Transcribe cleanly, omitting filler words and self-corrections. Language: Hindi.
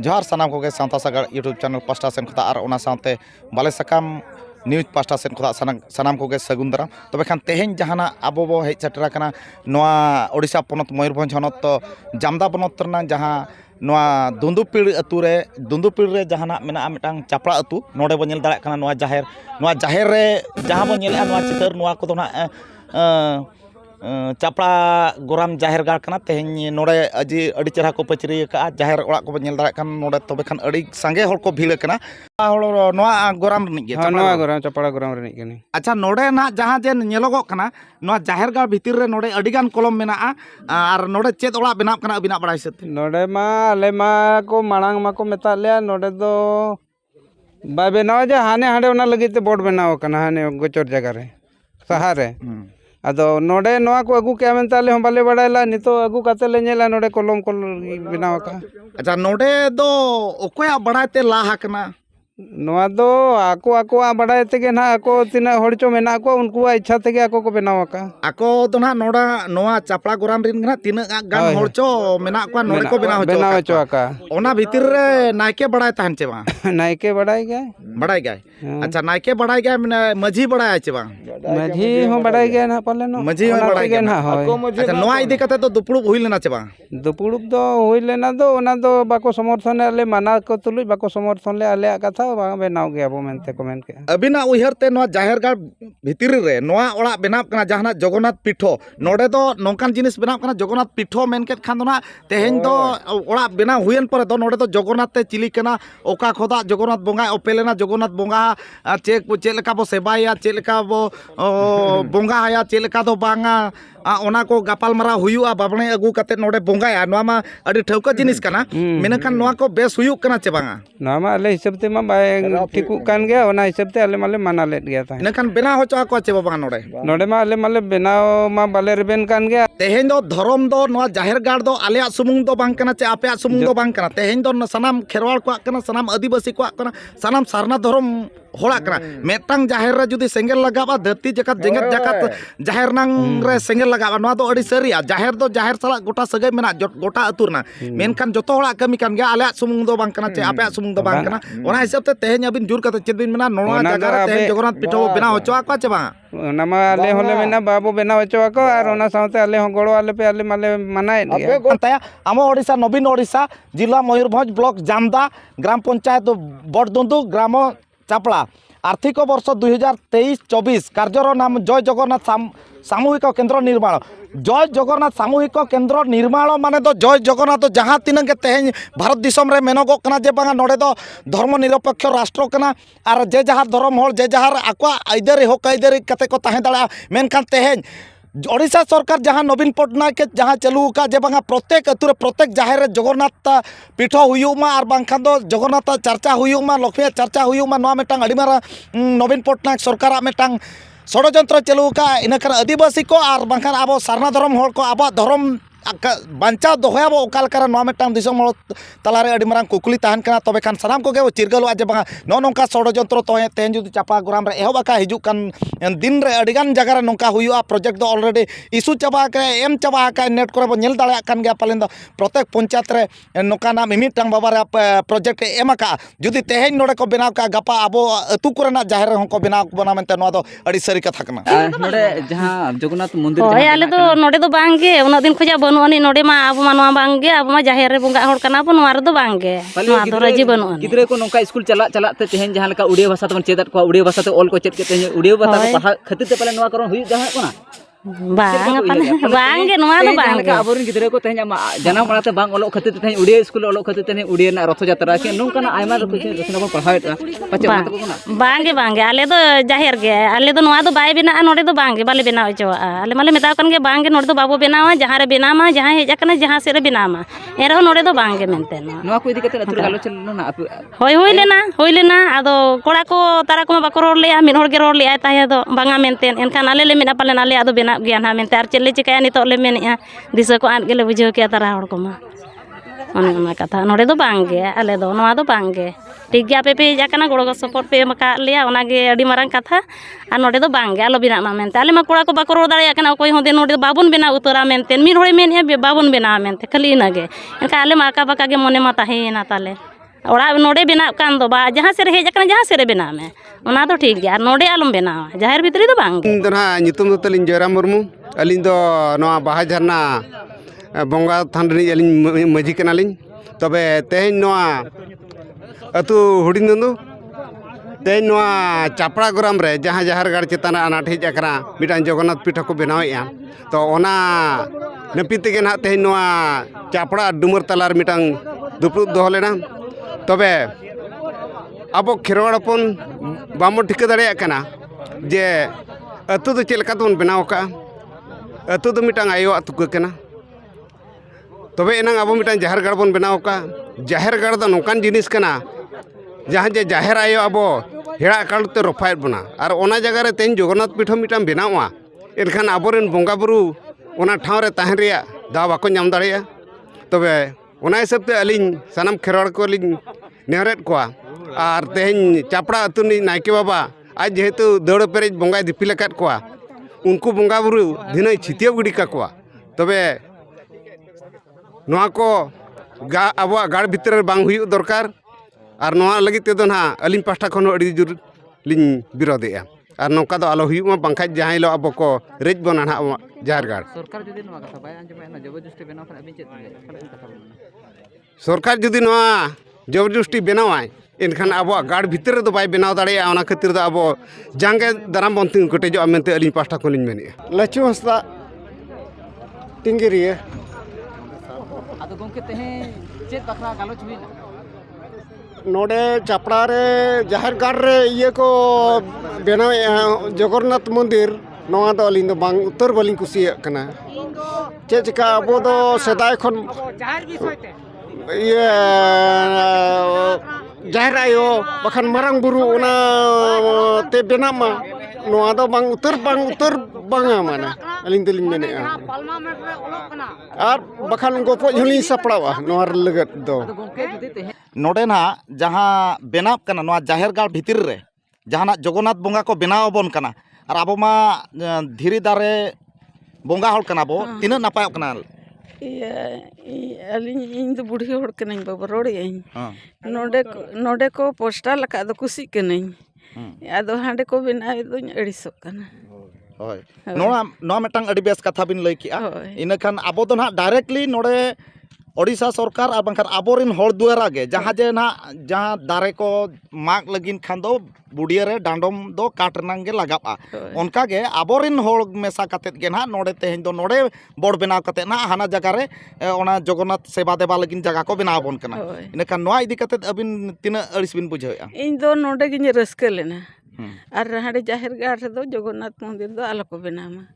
जोहार सानाम कोगे सावता सागार यूट्यूब चैनल पास्टा सेन खुदा और ओना सावते बाले सकाम न्यूज पास्टा सेन खुदा सानाम कोगे सगुन दाराम तबे खान तेहें जहाना आबो बो हेज सेटरा कना नोआ ओडिशा पोनत मयूरभंज हनत तो जामदा बनत रना जहां नोआ दुंदुपीड़ अतु रे जहाना मेना मिटांग चापड़ा अतु नोडे बो नेल दाड़ा कना नोआ जाहेर रे जहां बो नेल नोआ चितर नोआ को दोना चापड़ा गोराम जाहेर गाड़ कना तेहें नोडे अजी अड़ी चेहरा को पचरी का जाहेर ओड़ा को नेल दाड़ा कन नोडे तबे खान अड़ी संगे हर को भीड़ कना नोआ गोराम रनिगे नोआ गोराम चापड़ा गोराम रनिग कनी अच्छा नोडे ना जहां जे नेलोगो कना नोआ जाहेर गाड़ भीतर रे नोडे अड़ी गान कलम मेना और नोडे चेत ओड़ा बनाव कना अबिना बड़ा हिसाब नोडे मा आले मा को मांग मा को मेता ले नोडे दो बाय बनाव जे हाने हाडे ओना लगिते बोर्ड बनाव कना हाने गोचर जगह रे सहारे अदो नोडे नोआ को अगु के मेनता ले हम बाले बड़ायला नितो अगु काते ले नेला नोडे कलम को बनाव का अच्छा नोडे दो ओकोया बड़ाते ला हकना नोआ दो आको आको बड़ाय तेगे ना आको तिना हड़चो मेना को उनको इच्छा तेगे आको को बनाव का आको तो ना नोडा नोआ चापड़ा गोराम रिन ना तीन गान हड़चो मेना को नोडे को बनाव चो का ओना भीतर रे नायके बड़ाय तहन चे बा नायके बड़ाय गए अच्छा नायके बड़ाय गए मझी बड़ाय चे बा मझी हो बड़ाय गए ना पाले नो मझी हो बड़ाय गए ना अच्छा नोआ इदी कते तो दुपुड़ुब हुई लेना चे बा दुपुड़ुब दो हुई लेना दो ओना दो बाको समर्थन आले माना को तुलुई बाको समर्थन ले आले कथा बनाव गया बो मेनते कमेंट के अबिना उहर ते नो जाहेर गाड़ भीतर रे नोआ ओड़ा बनाव कना जहाना जगन्नाथ पीठो नोडे दो नोंकान जिनिस बनाव कना जगन्नाथ पीठो मेन के खान दो ना तेहें दो ओड़ा बनाव हुयन पर दो नोडे दो जगन्नाथ ते चिली कना ओका खोदा जगन्नाथ बोंगा ओपेलेना जगन्नाथ बोंगा चेक लेका बो सेबाया चेक लेका बो बोंगा आया चेक लेका दो बांगा ओना को गापाल मारा हुयुआ बाबणे अगु कते नोडे बोंगाया नोआ मा अडी ठौका जिनिस कना मेनखान नोआ को बेस हुयुक कना चे बांगा नोआ मा आले हिसाब ते मा बाय ठिकु कान गया ओना हिसाब ते आले माले माना लेट गया था इनखान बनाव होचो को चे बाबा नोडे मा आले माले बनाव मा बाले रेबेन कान गया तेहें दो धरम दो नोआ जाहेर गाड़ दो आलेया सुमुंग दो बांग कना चे आपेया सुमुंग दो बांग कना तेहें दो सनाम खेरवाल को कना सनाम आदिवासी को कना सनाम सारना धरम होड़ा कना मेटांग जाहेर रे जुदी सेंगेल लगाबा धरती जगत जेंगत जगत जाहेर नंग रे सेंगेल लगाबा नोआ दो अडी सरिया जाहेर साला गोटा सगै मेना गोटा अतुरना मेनखान जतो होड़ा कमी कान गया आलेया सुमुंग दो बांग कना चे आपेया सुमुंग दो बांग कना ओना हिसाब ते तेहें अबिन जुर कते चेद बिन मेना नोआ जगह रे तेहें जगन्नाथ पीठो बनाव होचो को चे बा ओनामा आले होले मेना बाबू बनाव होचो को और ओना साथे आले हो गड़ो आले पे आले माले मनाए गया आम ओडिशा नवीन ओडिशा जिला मयूरभंज ब्लॉक जामदा ग्राम पंचायत बड़दुंदु ग्राम चापड़ा आर्थिक वर्ष 2023-24 कार्यर नाम जय जगन्नाथ सामूहिक केन्द्र निर्माण जय जगन्नाथ सामूहिक केन्द्र निर्माण माने दो जय जगन्नाथ जहाँ तीन के तेहें भारत दिसम रे मेनगो कना जे बांगा नोडे दो धर्म निरपेक्ष राष्ट्र कना और जे जहाँ धर्म हर जे जहाँ आको आइदारी हक आइदारी कते को ताहें दाड़ा मेनखान तेहें ओडिशा सरकार जहाँ नवीन पटनायक के जहाँ चालू का जे बांगा प्रत्येक अतुरे प्रत्येक जाहेर रे जगन्नाथ पीठो हुयुमा और बांखान दो जगन्नाथ चर्चा हुयुमा लक्ष्मी चर्चा हुयुमा नोआ मेटांग अडी मारा नवीन पटनायक सरकार मेटांग षड्यंत्र चालू का इनखान आदिवासी को और बांखान आबो सारना धर्म हर को आबो धर्म बांचा दोहयाबो ओकालकारा नोआ मेटांग दिसम हर तलारे अडी मारांग कुकुली ताहन कना तबे खान सानाम कोगे चिरगलवा जे बांगा नो नोंका षड्यंत्र तेहें जुदी चापा गोराम रे एहबाका हिजुक कान दिन रे अडिगान जगह रे नोंका हुयुआ प्रोजेक्ट दो ऑलरेडी इशू चाबा के एम चाबा का नेट करे बो नेल दाड़ा कान गया पालेन दो प्रत्येक पंचायत रे नोकाना मिमिटांग बाबा रे प्रोजेक्ट एमका जुदी तेहें नोडे को बनाव का गपा आबो अतु कोरेना जाहेर रे को बनाव बना मेनते नोआ दो अडी सरी कथा कना नोडे जहां जगन्नाथ मंदिर होय आले दो नोडे दो बांगे उना दिन खोजा बनुआनी नोडे मा अब मानवा बांगे अब मा जाहेर रे बोंगा हड़ कना बो नोआ रे दो बांगे नोआ दो राजी बनुआनी गिद्रे को नोंका स्कूल चला चला ते तेहें जहां लेका उड़िया भाषा तबन चेदत को उड़िया भाषा ते ऑल को चेद के तेहें उड़िया भाषा को पढ़ा खातिर ते पाले नोआ करो हुई जहां कोना बांगे नोआ दो बांगे आबोरिन गिद्रे को तेहें जनाम बनाते बांग ओलो खातिर ते तेहें उड़िया स्कूल ओलो खातिर तेहें उड़िया ना रथ यात्रा के नोंकाना आयमा रो कुछ रसना बन पढ़ाएता पचे बात को कोना बांगे बांगे आले दो जाहेर गे आले दो नोआ दो बाय बिना नोडे दो बांगे बाले बनाव चोआ आले माले मेता कन गे बांगे नोडे दो बाबू बनावा जहां रे बनामा जहां हेज कना जहां से रे बनामा एरो नोडे दो बांगे मेनते नोआ को इदी कते अतुर गालो चलनो ना होय लेना आदो कोड़ा को तारा को बाको रोड लेया मिन होड़ गे रोड लेया ताहे दो बांगा मेनते एनखान आले ले मेना पाले आले आदो बना गया ना मेनते आर चले चिकाया नितो ले मेनिया दिस को आन गेले बुझो के तारा होड़ को मा ᱚᱱᱮ ᱚᱱᱟ ᱠᱟᱛᱷᱟ ᱱᱚᱰᱮ ᱫᱚ ᱵᱟᱝᱜᱮ ᱟᱞᱮ ᱫᱚ ᱱᱚᱣᱟ ᱫᱚ ᱵᱟᱝᱜᱮ ᱴᱷᱤक ᱜᱮᱭᱟ ᱟᱯᱮ ᱯᱮ ᱦᱮᱡ ᱟᱠᱟᱱᱟ ᱜᱚᱲᱚ ᱥᱚᱯᱚᱦᱚᱫ ᱯᱮ ᱮᱢ ᱟᱠᱟᱫ ᱞᱮᱭᱟ ᱚᱱᱟᱜᱮ ᱟᱹᱰᱤ ᱢᱟᱨᱟᱝ ᱠᱟᱛᱷᱟ ᱟᱨ ᱱᱚᱰᱮ ᱫᱚ ᱵᱟᱝᱜᱮ ᱟᱞᱚ ᱵᱮᱱᱟᱜ ᱢᱟ ᱢᱮᱱᱛᱮ ᱟᱞᱮ ᱢᱟ ᱠᱚᱲᱟ ᱠᱚ ᱵᱟᱠᱚ ᱨᱚᱲ ᱫᱟᱲᱮᱭᱟᱜ ᱠᱟᱱᱟ ᱚᱠᱚᱭ ᱦᱚᱸ ᱱᱚᱰᱮ ᱫᱚ ᱵᱟᱵᱚᱱ ᱵᱮᱱᱟᱣ ᱩᱛᱟᱹᱨᱟ ᱢᱮᱱᱛᱮ ᱢᱤᱫ ᱦᱚᱲᱮ ᱢᱮᱱᱮᱫᱼᱟ ᱵᱟᱵᱚᱱ ᱵᱮᱱᱟᱣᱟ ᱢᱮᱱᱛᱮ ᱠᱷᱟᱹᱞᱤ ᱤᱱᱟᱹᱜᱮ ᱮᱱᱠᱷᱟᱱ ᱟᱞᱮ ᱢᱟ ᱟᱸᱠᱟ ᱵᱟᱸᱠᱟ ᱜᱮ ᱢᱚᱱᱮ ᱢᱟ ᱛᱟᱦᱮᱸᱭᱮᱱᱟ ᱛᱟᱞᱮ ᱚᱲᱟᱜ ᱱᱚᱰᱮ ᱵᱮᱱᱟᱜ ᱠᱟᱱ ᱫᱚ ᱵᱟ ᱡᱟᱦᱟᱸ ᱥᱮᱫ ᱨᱮ ᱦᱮᱡ ᱟᱠᱟᱱᱟ ᱡᱟᱦᱟᱸ ᱥᱮᱫ ᱨᱮ ᱵᱮᱱᱟᱣ ᱢᱮ ᱚᱱᱟ ᱫᱚ ᱴᱷᱤक ᱜᱮᱭᱟ ᱟᱨ ᱱᱚᱰᱮ ᱟᱞᱚᱢ ᱵᱮᱱᱟᱣᱟ ᱡᱟᱦᱮᱨ ᱵᱷᱤᱛᱨᱤ ᱫᱚ ᱵᱟᱝᱜᱮ ᱤᱧ ᱫᱚ ᱱᱟᱦᱟᱜ ᱧᱩᱛᱩᱢ ᱫᱚ ᱛᱟᱹᱞᱤᱧ ᱡᱚᱭᱨᱟᱢ ᱢᱩᱨᱢᱩ ᱟᱹᱞᱤᱧ ᱫᱚ ᱱᱚᱣᱟ ᱵᱟᱦᱟ ᱡᱷᱟᱨᱱᱟ ᱵᱚᱸᱜᱟ ᱛᱷᱟᱱ ᱨᱤᱱᱤᱡ ᱟᱹᱞᱤᱧ ᱢᱟᱹᱡᱷᱤ ᱠᱟᱱᱟᱞᱤᱧ ᱛᱚᱵᱮ ᱛᱮᱦᱮᱧ ᱱᱚᱣᱟ ᱟᱹᱛᱩ ᱦᱩᱰᱤᱧ ᱫᱩᱸᱫᱩ ᱛᱮᱦᱮᱧ ᱱᱚᱣᱟ ᱪᱟᱯᱲᱟ ᱜᱨᱟᱢ ᱨᱮ ᱡᱟᱦᱟᱸ ᱡᱟᱦᱮᱨ ᱜᱟᱲ ᱪᱮᱛᱟᱱ ᱨᱮ ᱟᱱᱟᱴ ᱦᱮᱡ ᱟᱠᱟᱱᱟ ᱢᱤᱫᱴᱟᱝ ᱡᱚᱜᱚᱱᱱᱟᱛᱷ ᱯᱤᱴᱷ ᱦᱚᱸᱠᱚ ᱵᱮᱱᱟᱣᱮᱫᱼᱟ ᱛᱚ ᱚᱱᱟ ᱱᱟᱹᱯᱤᱛ ᱛᱮᱜᱮ ᱱᱟᱦᱟᱜ ᱛᱮᱦᱮᱧ ᱱᱚᱣᱟ ᱪᱟᱯᱲᱟ ᱰᱩᱢᱟᱹᱨ ᱛᱟᱞᱟᱨᱮ ᱢᱤᱫᱴᱟᱝ ᱫᱩᱯᱲᱩᱵ ᱫᱚᱦᱚ ᱞᱮᱱᱟ ᱛᱚᱵᱮ ᱟᱵᱚ ᱠᱷᱮᱨᱣᱟᱲ ᱦᱚᱯᱚᱱ ᱵᱟᱵᱚᱱ ᱴᱷᱤᱠᱟᱹ ᱫᱟᱲᱮᱭᱟᱜ ᱠᱟᱱᱟ ᱡᱮ ᱟᱹᱛᱩ ᱫᱚ ᱪᱮᱫ ᱞᱮᱠᱟ ᱛᱮᱵᱚᱱ ᱵᱮᱱᱟᱣ ᱠᱟᱜᱼᱟ ᱟᱹᱛᱩ ᱫᱚ ᱢᱤᱫᱴᱟᱝ ᱟᱭᱳᱣᱟᱜ ᱛᱩᱠᱟᱹ ᱠᱟᱱᱟ ᱛᱚᱵᱮ ᱮᱱᱟᱝ ᱟᱵᱚ ᱢᱤᱫᱴᱟᱝ ᱡᱟᱦᱮᱨ ᱜᱟᱲ ᱵᱚᱱ ᱵᱮᱱᱟᱣ ᱠᱟᱜᱼᱟ ᱡᱟᱦᱮᱨ ᱜᱟᱲ ᱫᱚ ᱱᱚᱝᱠᱟᱱ ᱡᱤᱱᱤᱥ ᱠᱟᱱᱟ ᱡᱟᱦᱟᱸ ᱡᱮ ᱡᱟᱦᱮᱨ ᱟᱭᱳ ᱟᱵᱚ ᱦᱮᱲᱟᱜ ᱠᱟᱲᱛᱮ ᱨᱚᱯᱷᱟᱭᱮᱫ ᱵᱚᱱᱟ ᱟᱨ ᱚᱱᱟ ᱡᱟᱭᱜᱟ ᱨᱮ ᱛᱮᱦᱮᱧ ᱡᱚᱜᱚᱱᱱᱟᱛᱷ ᱯᱤᱴᱷ ᱦᱚᱸ ᱢᱤᱫᱴᱟᱝ ᱵᱮᱱᱟᱣᱟ ᱮᱱᱠᱷᱟᱱ ᱟᱵᱚᱨᱮᱱ ᱵᱚᱸᱜᱟᱼᱵᱩᱨᱩ ᱚᱱᱟ ᱴᱷᱟᱶ ᱨᱮ ᱛᱟᱦᱮᱱ ᱨᱮᱭᱟᱜ ᱫᱟᱣ ᱵᱟᱠᱚ ᱧᱟᱢ ᱫᱟᱲᱮᱭᱟᱜᱼᱟ ᱛᱚᱵᱮ ᱚᱱᱟ ᱦᱤᱥᱟᱹᱵ ᱛᱮ ᱟᱹᱞᱤᱧ ᱥᱟᱱᱟᱢ ᱠᱷᱮᱨᱣᱟᱲ ᱠᱚᱞᱤᱧ ᱱᱮᱦᱚᱨᱮᱫ ᱠᱚᱣᱟ ᱟᱨ ᱛᱮᱦᱮᱧ ᱪᱟᱯᱲᱟ ᱟᱹᱛᱩ ᱨᱤᱱᱤᱡ ᱱᱟᱭᱠᱮ ᱵᱟᱵᱟ ᱟᱡ ᱡᱮᱦᱮᱛᱩ ᱫᱟᱹᱣᱲᱟᱹ ᱯᱮᱨᱮᱡ ᱵᱚᱸᱜᱟᱭ ᱫᱤᱯᱤᱞ ᱟᱠᱟᱫ ᱠᱚᱣᱟ ᱩᱱᱠᱩ ᱵᱚᱸᱜᱟᱼᱵᱩᱨᱩ ᱫᱷᱤᱱᱟᱹᱭ ᱪᱷᱤᱛᱭᱟᱹᱣ ᱜᱤᱰᱤ ᱠᱟᱠᱚᱣᱟ ᱛᱚᱵᱮ ᱱᱚᱣᱟ ko abuak gar bhitar bang huyuk dorkar ar noa lagi tedo na alim pasta kono adi jur lin birodea ar nongka do alo huyuk ma bangkaj jahan lo abo ko rej bona na jahar gar सरकार जुदी नोआ कथा बाय आंजमे ना जबरदस्ती बेनाव खान अबिन चेत कथा सरकार जुदी नोआ जबरदस्ती बेनावाय एनखान abuak gar bhitar do bay benaw dareya ona khatir do abo jange daram bon ting kotejo amente alim pasta kolin meni Lachu Hasta Tingiriya आदो गोंके तेहे चेत बखरा गालोच हुइना नोडे चापड़ा रे जहर गाड़ रे ये को बेना जगन्नाथ मंदिर नवा दो अलिंग दो बांग उत्तर बलिंग कुसिया कना चे चिका अबो दो सदाय खन ये जहर आयो बखान मरंग बुरु उना ते बेना मा नवा दो बांग उत्तर बांगा माना अलिंग दलिंग मेने आर बखान गोपो झुली सपड़ावा नवा लगत दो गोंके जुदी तेहे नोडे ना जहाँ बेनाव कना नोआ जाहेर गाड़ भितर रे जहाँ जगन्नाथ बोंगा को बेनाव बन कना और अब मा धीरे दारे बोंगा हल कना बो तीना नापाय कना इन दो बुढ़ी होड़ कनाई बाबा रोड़ी नोडे को पोस्टर लका दो कुसी कनाई आदो हांडे को बेनाव दो अड़िसो कना होय नोआ मिटांग अड़ी बेस कथा बिन लई किया इनखान आबो दो ना डायरेक्टली नोडे ओडिशा सरकार और बंखान आबोरिन हर दुआरा गे जहाँ जे ना जहाँ दारे को माग लगिन खान दो बुडिया रे डांडम दो काट रनांग गे लगाबा उनका गे आबोरिन हर मेसा कतेत गे ना नोडे तेहेन दो नोडे बोर्ड बेनाव कते ना हाना जगह रे ओना जगन्नाथ सेवा देवा लगिन जगह को बेनाव बन कना इनखान नोआ इदी कतेत अबिन तिना अड़िस बिन बुझावेआ इन दो नोडे गिन रस्क लेना और हांडे जाहिर गाड़ रे दो जगन्नाथ मंदिर दो आलो को बेनामा